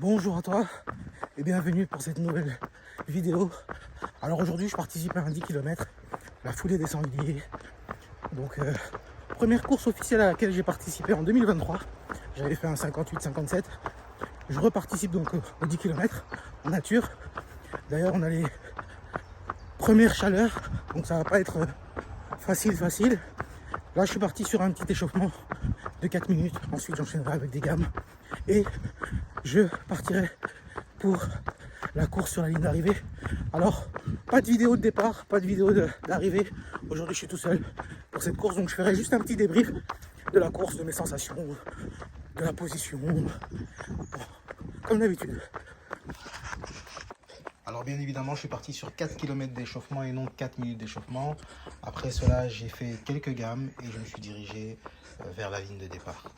Bonjour à toi et bienvenue pour cette nouvelle vidéo. Alors aujourd'hui je participe à un 10 km, la foulée des Sangliers. Donc première course officielle à laquelle j'ai participé en 2023. J'avais fait un 58-57. Je reparticipe donc au 10 km en nature. D'ailleurs on a les premières chaleurs, donc ça va pas être facile. Là je suis parti sur un petit échauffement de 4 minutes. Ensuite j'enchaînerai avec des gammes et je partirai pour la course sur la ligne d'arrivée. Alors, pas de vidéo de départ, pas de vidéo d'arrivée. Aujourd'hui, je suis tout seul pour cette course, donc je ferai juste un petit débrief de la course, de mes sensations, de la position, bon, comme d'habitude. Alors bien évidemment, je suis parti sur 4 km d'échauffement et non 4 minutes d'échauffement. Après cela, j'ai fait quelques gammes et je me suis dirigé vers la ligne de départ.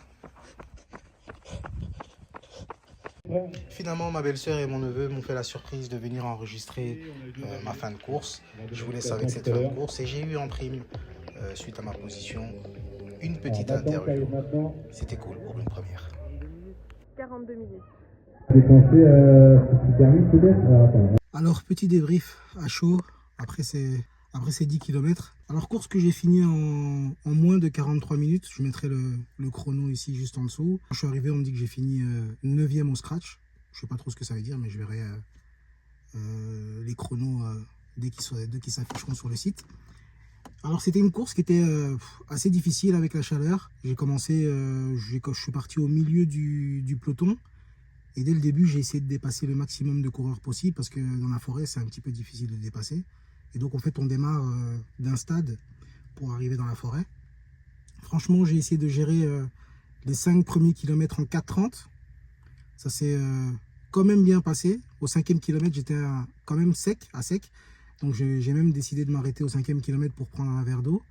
Finalement, ma belle-sœur et mon neveu m'ont fait la surprise de venir enregistrer ma fin de course. Je vous laisse avec cette fin de course et j'ai eu en prime, suite à ma position, une petite interview. C'était cool pour une première. 42 minutes. Alors, petit débrief à chaud après ces 10 km. Alors, course que j'ai fini en moins de 43 minutes. Je mettrai le chrono ici juste en dessous. Quand je suis arrivé, on me dit que j'ai fini 9e au scratch. Je sais pas trop ce que ça veut dire, mais je verrai les chronos dès qu'ils s'afficheront sur le site. Alors, c'était une course qui était assez difficile avec la chaleur. J'ai commencé, je suis parti au milieu du peloton. Et dès le début, j'ai essayé de dépasser le maximum de coureurs possible parce que dans la forêt, c'est un petit peu difficile de dépasser. Et donc, en fait, on démarre d'un stade pour arriver dans la forêt. Franchement, j'ai essayé de gérer les 5 premiers kilomètres en 4,30. Ça s'est quand même bien passé. Au 5e kilomètre, j'étais quand même à sec. Donc, j'ai même décidé de m'arrêter au 5e kilomètre pour prendre un verre d'eau.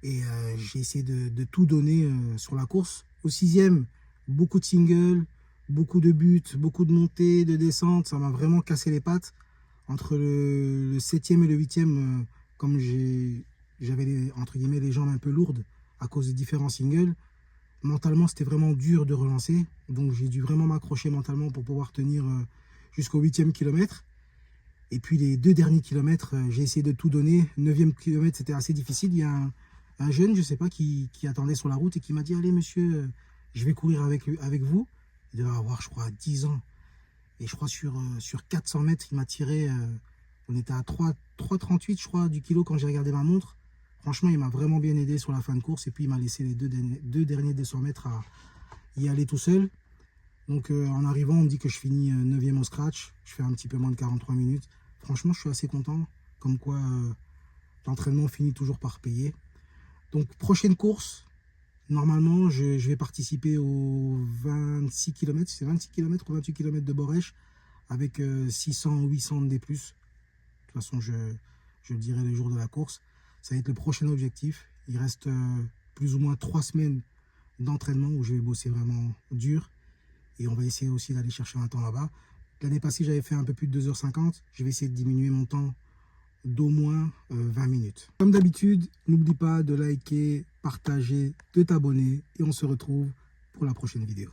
Et j'ai essayé de tout donner sur la course. Au 6e, beaucoup de singles, beaucoup de buts, beaucoup de montées, de descentes. Ça m'a vraiment cassé les pattes. Entre le 7e et le 8e, comme j'avais entre guillemets les jambes un peu lourdes à cause des différents singles, mentalement c'était vraiment dur de relancer. Donc j'ai dû vraiment m'accrocher mentalement pour pouvoir tenir jusqu'au 8e kilomètre. Et puis les 2 derniers kilomètres, j'ai essayé de tout donner. 9e kilomètre, c'était assez difficile. Il y a un jeune, je ne sais pas, qui attendait sur la route et qui m'a dit « Allez monsieur, je vais courir avec vous ». Il devait avoir, je crois, 10 ans. Et je crois sur 400 mètres, il m'a tiré, on était à 3,38 je crois du kilo quand j'ai regardé ma montre. Franchement, il m'a vraiment bien aidé sur la fin de course. Et puis, il m'a laissé les deux derniers 200 mètres à y aller tout seul. Donc, en arrivant, on me dit que je finis 9e au scratch. Je fais un petit peu moins de 43 minutes. Franchement, je suis assez content. Comme quoi, l'entraînement finit toujours par payer. Donc, prochaine course. Normalement, je vais participer aux 26 km, c'est 26 km ou 28 km de Borèche avec 600 ou 800 de D+. De toute façon, je le dirai le jour de la course. Ça va être le prochain objectif. Il reste plus ou moins 3 semaines d'entraînement où je vais bosser vraiment dur. Et on va essayer aussi d'aller chercher un temps là-bas. L'année passée, j'avais fait un peu plus de 2h50. Je vais essayer de diminuer mon temps d'au moins 20 minutes. Comme d'habitude, n'oublie pas de liker, partager, de t'abonner et on se retrouve pour la prochaine vidéo.